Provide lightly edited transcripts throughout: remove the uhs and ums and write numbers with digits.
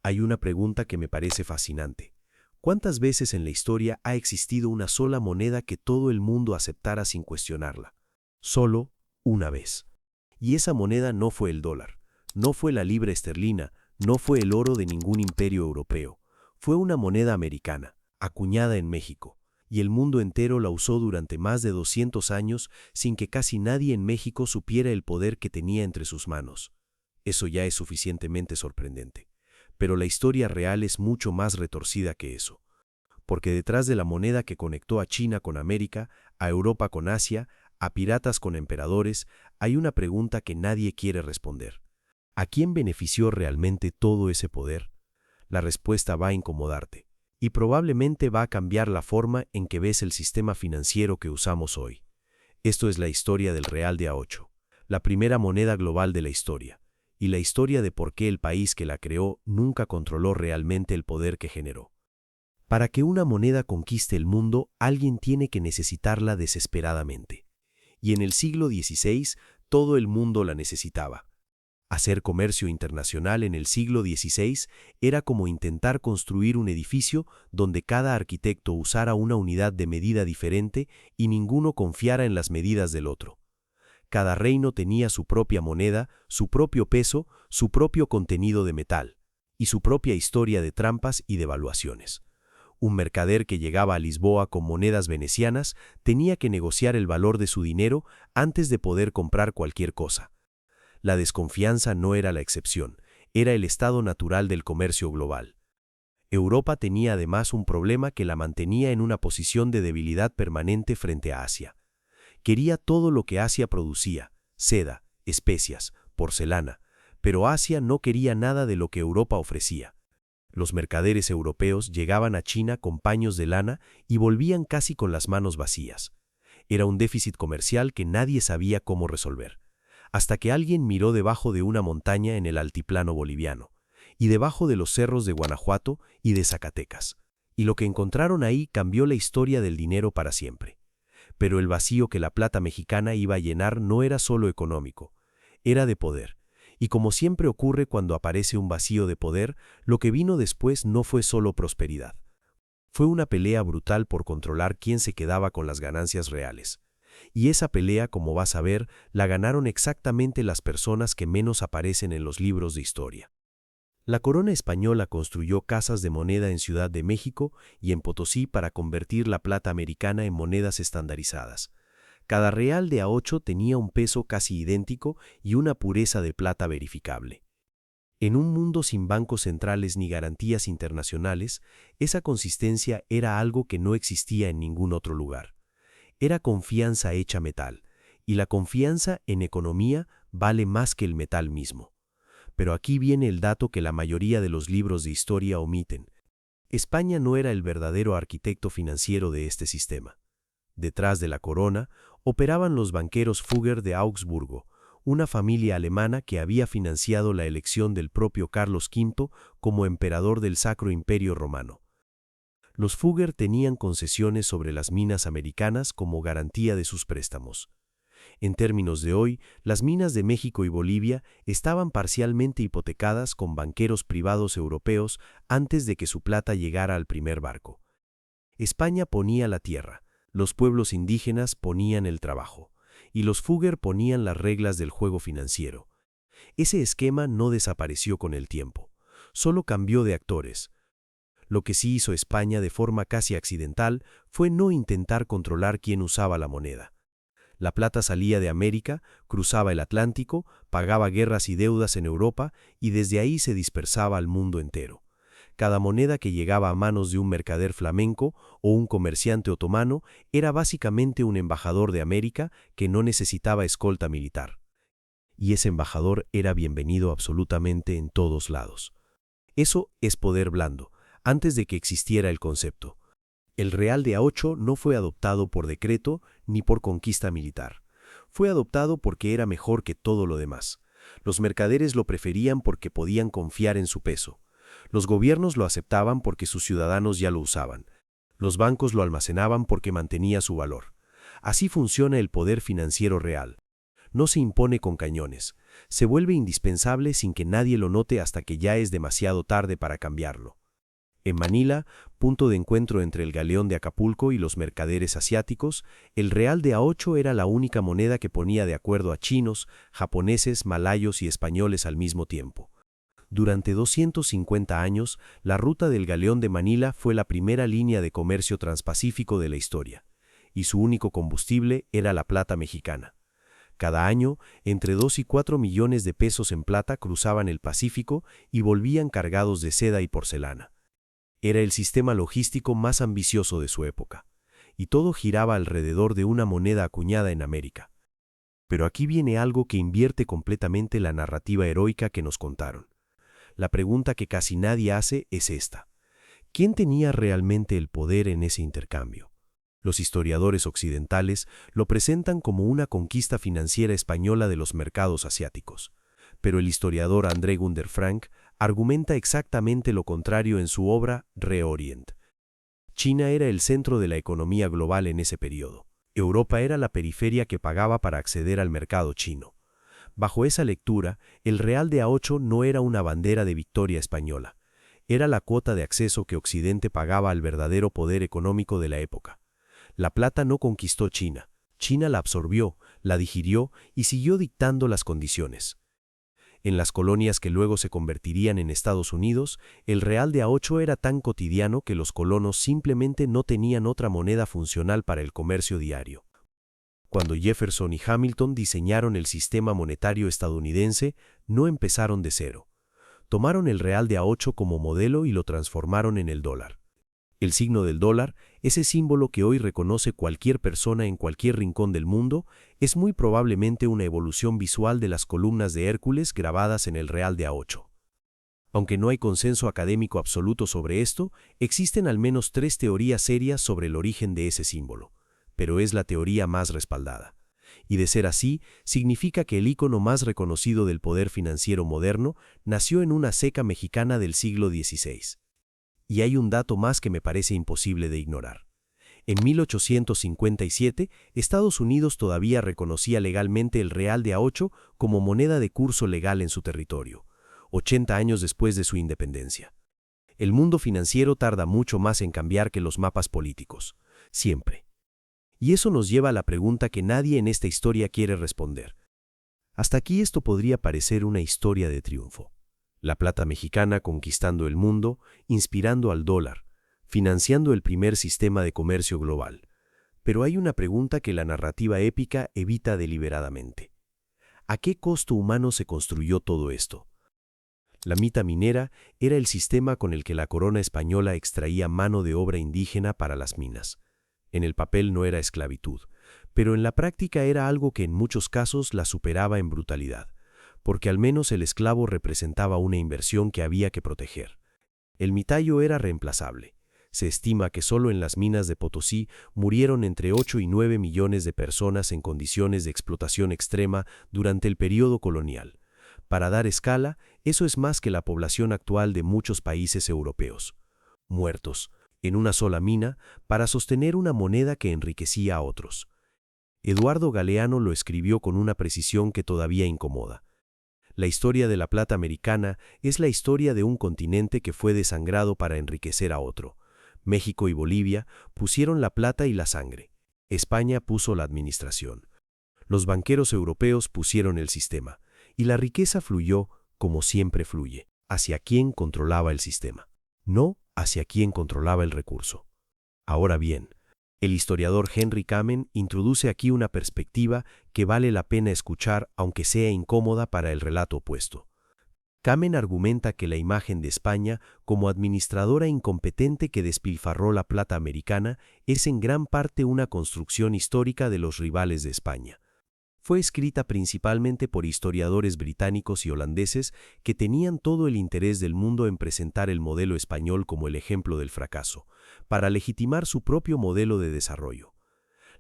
Hay una pregunta que me parece fascinante. ¿Cuántas veces en la historia ha existido una sola moneda que todo el mundo aceptara sin cuestionarla? Solo una vez. Y esa moneda no fue el dólar, no fue la libra esterlina, no fue el oro de ningún imperio europeo. Fue una moneda americana, acuñada en México, y el mundo entero la usó durante más de 200 años sin que casi nadie en México supiera el poder que tenía entre sus manos. Eso ya es suficientemente sorprendente. Pero la historia real es mucho más retorcida que eso. Porque detrás de la moneda que conectó a China con América, a Europa con Asia, a piratas con emperadores, hay una pregunta que nadie quiere responder. ¿A quién benefició realmente todo ese poder? La respuesta va a incomodarte, y probablemente va a cambiar la forma en que ves el sistema financiero que usamos hoy. Esto es la historia del Real de A8, la primera moneda global de la historia, y la historia de por qué el país que la creó nunca controló realmente el poder que generó. Para que una moneda conquiste el mundo, alguien tiene que necesitarla desesperadamente. Y en el siglo XVI, todo el mundo la necesitaba. Hacer comercio internacional en el siglo XVI era como intentar construir un edificio donde cada arquitecto usara una unidad de medida diferente y ninguno confiara en las medidas del otro. Cada reino tenía su propia moneda, su propio peso, su propio contenido de metal, y su propia historia de trampas y devaluaciones. Un mercader que llegaba a Lisboa con monedas venecianas tenía que negociar el valor de su dinero antes de poder comprar cualquier cosa. La desconfianza no era la excepción, era el estado natural del comercio global. Europa tenía además un problema que la mantenía en una posición de debilidad permanente frente a Asia. Quería todo lo que Asia producía, seda, especias, porcelana, pero Asia no quería nada de lo que Europa ofrecía. Los mercaderes europeos llegaban a China con paños de lana y volvían casi con las manos vacías. Era un déficit comercial que nadie sabía cómo resolver. Hasta que alguien miró debajo de una montaña en el altiplano boliviano, y debajo de los cerros de Guanajuato y de Zacatecas. Y lo que encontraron ahí cambió la historia del dinero para siempre. Pero el vacío que la plata mexicana iba a llenar no era solo económico, era de poder. Y como siempre ocurre cuando aparece un vacío de poder, lo que vino después no fue solo prosperidad. Fue una pelea brutal por controlar quién se quedaba con las ganancias reales. Y esa pelea, como vas a ver, la ganaron exactamente las personas que menos aparecen en los libros de historia. La corona española construyó casas de moneda en Ciudad de México y en Potosí para convertir la plata americana en monedas estandarizadas. Cada real de A8 tenía un peso casi idéntico y una pureza de plata verificable. En un mundo sin bancos centrales ni garantías internacionales, esa consistencia era algo que no existía en ningún otro lugar. Era confianza hecha metal, y la confianza en economía vale más que el metal mismo. Pero aquí viene el dato que la mayoría de los libros de historia omiten. España no era el verdadero arquitecto financiero de este sistema. Detrás de la corona operaban los banqueros Fugger de Augsburgo, una familia alemana que había financiado la elección del propio Carlos V como emperador del Sacro Imperio Romano. Los Fugger tenían concesiones sobre las minas americanas como garantía de sus préstamos. En términos de hoy, las minas de México y Bolivia estaban parcialmente hipotecadas con banqueros privados europeos antes de que su plata llegara al primer barco. España ponía la tierra, los pueblos indígenas ponían el trabajo, y los Fugger ponían las reglas del juego financiero. Ese esquema no desapareció con el tiempo, solo cambió de actores. Lo que sí hizo España de forma casi accidental fue no intentar controlar quién usaba la moneda. La plata salía de América, cruzaba el Atlántico, pagaba guerras y deudas en Europa y desde ahí se dispersaba al mundo entero. Cada moneda que llegaba a manos de un mercader flamenco o un comerciante otomano era básicamente un embajador de América que no necesitaba escolta militar. Y ese embajador era bienvenido absolutamente en todos lados. Eso es poder blando, antes de que existiera el concepto. El Real de A8 no fue adoptado por decreto ni por conquista militar. Fue adoptado porque era mejor que todo lo demás. Los mercaderes lo preferían porque podían confiar en su peso. Los gobiernos lo aceptaban porque sus ciudadanos ya lo usaban. Los bancos lo almacenaban porque mantenía su valor. Así funciona el poder financiero real. no se impone con cañones. Se vuelve indispensable sin que nadie lo note hasta que ya es demasiado tarde para cambiarlo. En Manila, punto de encuentro entre el galeón de Acapulco y los mercaderes asiáticos, el real de A8 era la única moneda que ponía de acuerdo a chinos, japoneses, malayos y españoles al mismo tiempo. Durante 250 años, la ruta del galeón de Manila fue la primera línea de comercio transpacífico de la historia, y su único combustible era la plata mexicana. Cada año, entre 2 y 4 millones de pesos en plata cruzaban el Pacífico y volvían cargados de seda y porcelana. Era el sistema logístico más ambicioso de su época, y todo giraba alrededor de una moneda acuñada en América. Pero aquí viene algo que invierte completamente la narrativa heroica que nos contaron. La pregunta que casi nadie hace es esta: ¿quién tenía realmente el poder en ese intercambio? Los historiadores occidentales lo presentan como una conquista financiera española de los mercados asiáticos, pero el historiador André Gunder Frank argumenta exactamente lo contrario en su obra Reorient. China era el centro de la economía global en ese periodo. Europa era la periferia que pagaba para acceder al mercado chino. Bajo esa lectura, el real de A8 no era una bandera de victoria española. Era la cuota de acceso que Occidente pagaba al verdadero poder económico de la época. La plata no conquistó China. China la absorbió, la digirió y siguió dictando las condiciones. En las colonias que luego se convertirían en Estados Unidos, el real de A8 era tan cotidiano que los colonos simplemente no tenían otra moneda funcional para el comercio diario. Cuando Jefferson y Hamilton diseñaron el sistema monetario estadounidense, no empezaron de cero. Tomaron el real de A8 como modelo y lo transformaron en el dólar. El signo del dólar, ese símbolo que hoy reconoce cualquier persona en cualquier rincón del mundo, es muy probablemente una evolución visual de las columnas de Hércules grabadas en el real de A8. Aunque no hay consenso académico absoluto sobre esto, existen al menos 3 teorías serias sobre el origen de ese símbolo, pero es la teoría más respaldada. Y de ser así, significa que el ícono más reconocido del poder financiero moderno nació en una ceca mexicana del siglo XVI. Y hay un dato más que me parece imposible de ignorar. En 1857, Estados Unidos todavía reconocía legalmente el real de A8 como moneda de curso legal en su territorio, 80 años después de su independencia. El mundo financiero tarda mucho más en cambiar que los mapas políticos, siempre. Y eso nos lleva a la pregunta que nadie en esta historia quiere responder. Hasta aquí esto podría parecer una historia de triunfo. La plata mexicana conquistando el mundo, inspirando al dólar, financiando el primer sistema de comercio global. Pero hay una pregunta que la narrativa épica evita deliberadamente. ¿A qué costo humano se construyó todo esto? La mita minera era el sistema con el que la corona española extraía mano de obra indígena para las minas. En el papel no era esclavitud, pero en la práctica era algo que en muchos casos la superaba en brutalidad, porque al menos el esclavo representaba una inversión que había que proteger. El mitayo era reemplazable. Se estima que solo en las minas de Potosí murieron entre 8 y 9 millones de personas en condiciones de explotación extrema durante el período colonial. Para dar escala, eso es más que la población actual de muchos países europeos. Muertos, en una sola mina, para sostener una moneda que enriquecía a otros. Eduardo Galeano lo escribió con una precisión que todavía incomoda. La historia de la plata americana es la historia de un continente que fue desangrado para enriquecer a otro. México y Bolivia pusieron la plata y la sangre. España puso la administración. Los banqueros europeos pusieron el sistema. Y la riqueza fluyó, como siempre fluye, hacia quien controlaba el sistema, no hacia quien controlaba el recurso. Ahora bien, el historiador Henry Kamen introduce aquí una perspectiva que vale la pena escuchar aunque sea incómoda para el relato opuesto. Kamen argumenta que la imagen de España como administradora incompetente que despilfarró la plata americana es en gran parte una construcción histórica de los rivales de España. Fue escrita principalmente por historiadores británicos y holandeses que tenían todo el interés del mundo en presentar el modelo español como el ejemplo del fracaso, para legitimar su propio modelo de desarrollo.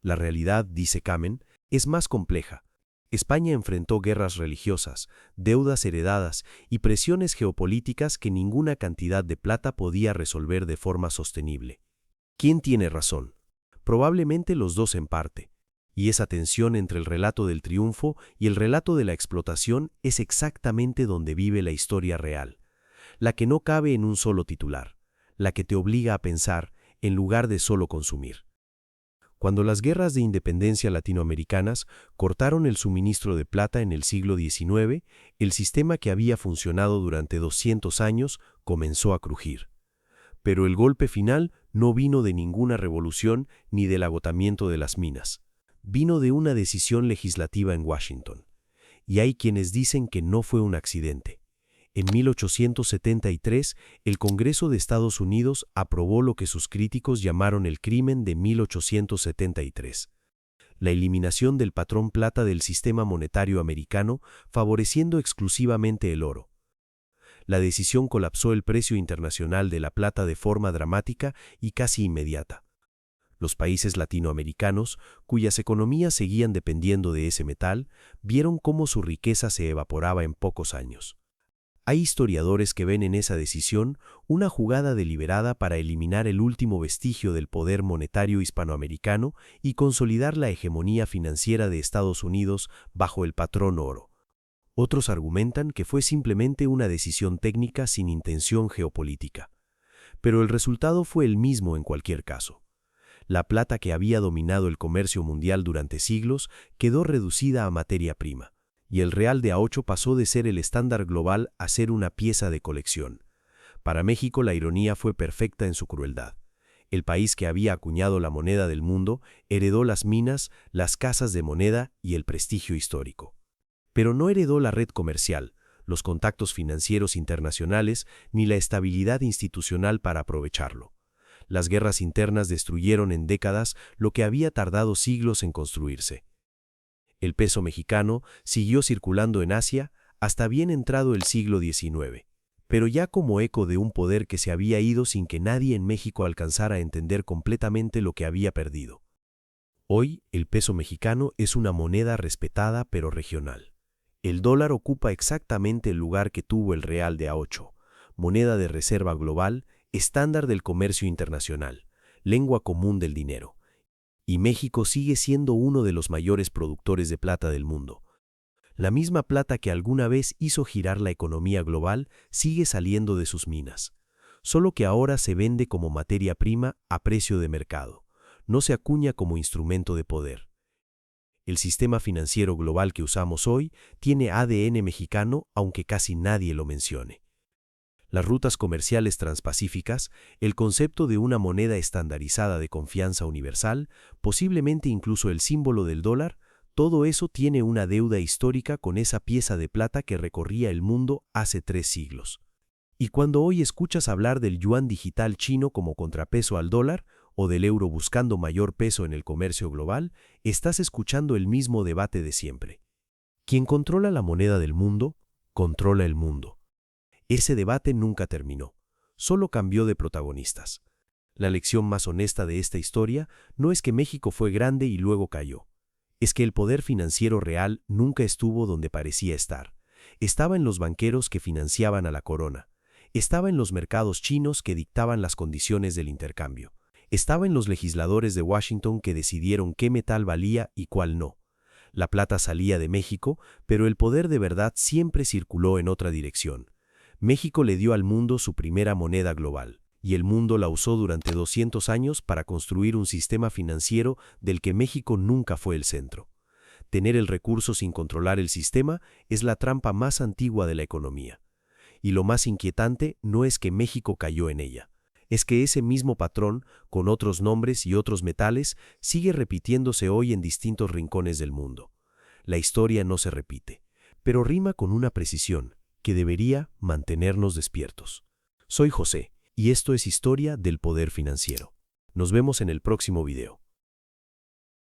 La realidad, dice Kamen, es más compleja. España enfrentó guerras religiosas, deudas heredadas y presiones geopolíticas que ninguna cantidad de plata podía resolver de forma sostenible. ¿Quién tiene razón? Probablemente los dos en parte. Y esa tensión entre el relato del triunfo y el relato de la explotación es exactamente donde vive la historia real, la que no cabe en un solo titular, la que te obliga a pensar en lugar de solo consumir. Cuando las guerras de independencia latinoamericanas cortaron el suministro de plata en el siglo XIX, el sistema que había funcionado durante 200 años comenzó a crujir. Pero el golpe final no vino de ninguna revolución ni del agotamiento de las minas. Vino de una decisión legislativa en Washington. Y hay quienes dicen que no fue un accidente. En 1873, el Congreso de Estados Unidos aprobó lo que sus críticos llamaron el crimen de 1873, la eliminación del patrón plata del sistema monetario americano, favoreciendo exclusivamente el oro. La decisión colapsó el precio internacional de la plata de forma dramática y casi inmediata. Los países latinoamericanos, cuyas economías seguían dependiendo de ese metal, vieron cómo su riqueza se evaporaba en pocos años. Hay historiadores que ven en esa decisión una jugada deliberada para eliminar el último vestigio del poder monetario hispanoamericano y consolidar la hegemonía financiera de Estados Unidos bajo el patrón oro. Otros argumentan que fue simplemente una decisión técnica sin intención geopolítica. Pero el resultado fue el mismo en cualquier caso. La plata que había dominado el comercio mundial durante siglos quedó reducida a materia prima. Y el real de A8 pasó de ser el estándar global a ser una pieza de colección. Para México la ironía fue perfecta en su crueldad. El país que había acuñado la moneda del mundo heredó las minas, las casas de moneda y el prestigio histórico. Pero no heredó la red comercial, los contactos financieros internacionales ni la estabilidad institucional para aprovecharlo. Las guerras internas destruyeron en décadas lo que había tardado siglos en construirse. El peso mexicano siguió circulando en Asia hasta bien entrado el siglo XIX, pero ya como eco de un poder que se había ido sin que nadie en México alcanzara a entender completamente lo que había perdido. Hoy, el peso mexicano es una moneda respetada pero regional. El dólar ocupa exactamente el lugar que tuvo el real de A8, moneda de reserva global, estándar del comercio internacional, lengua común del dinero. Y México sigue siendo uno de los mayores productores de plata del mundo. La misma plata que alguna vez hizo girar la economía global sigue saliendo de sus minas, solo que ahora se vende como materia prima a precio de mercado, no se acuña como instrumento de poder. El sistema financiero global que usamos hoy tiene ADN mexicano, aunque casi nadie lo mencione. Las rutas comerciales transpacíficas, el concepto de una moneda estandarizada de confianza universal, posiblemente incluso el símbolo del dólar, todo eso tiene una deuda histórica con esa pieza de plata que recorría el mundo hace 3 siglos. Y cuando hoy escuchas hablar del yuan digital chino como contrapeso al dólar, o del euro buscando mayor peso en el comercio global, estás escuchando el mismo debate de siempre. Quien controla la moneda del mundo, controla el mundo. Ese debate nunca terminó, solo cambió de protagonistas. La lección más honesta de esta historia no es que México fue grande y luego cayó. Es que el poder financiero real nunca estuvo donde parecía estar. Estaba en los banqueros que financiaban a la corona. Estaba en los mercados chinos que dictaban las condiciones del intercambio. Estaba en los legisladores de Washington que decidieron qué metal valía y cuál no. La plata salía de México, pero el poder de verdad siempre circuló en otra dirección. México le dio al mundo su primera moneda global, y el mundo la usó durante 200 años para construir un sistema financiero del que México nunca fue el centro. Tener el recurso sin controlar el sistema es la trampa más antigua de la economía. Y lo más inquietante no es que México cayó en ella. Es que ese mismo patrón, con otros nombres y otros metales, sigue repitiéndose hoy en distintos rincones del mundo. La historia no se repite, pero rima con una precisión que debería mantenernos despiertos. Soy José, y esto es Historia del Poder Financiero. Nos vemos en el próximo video.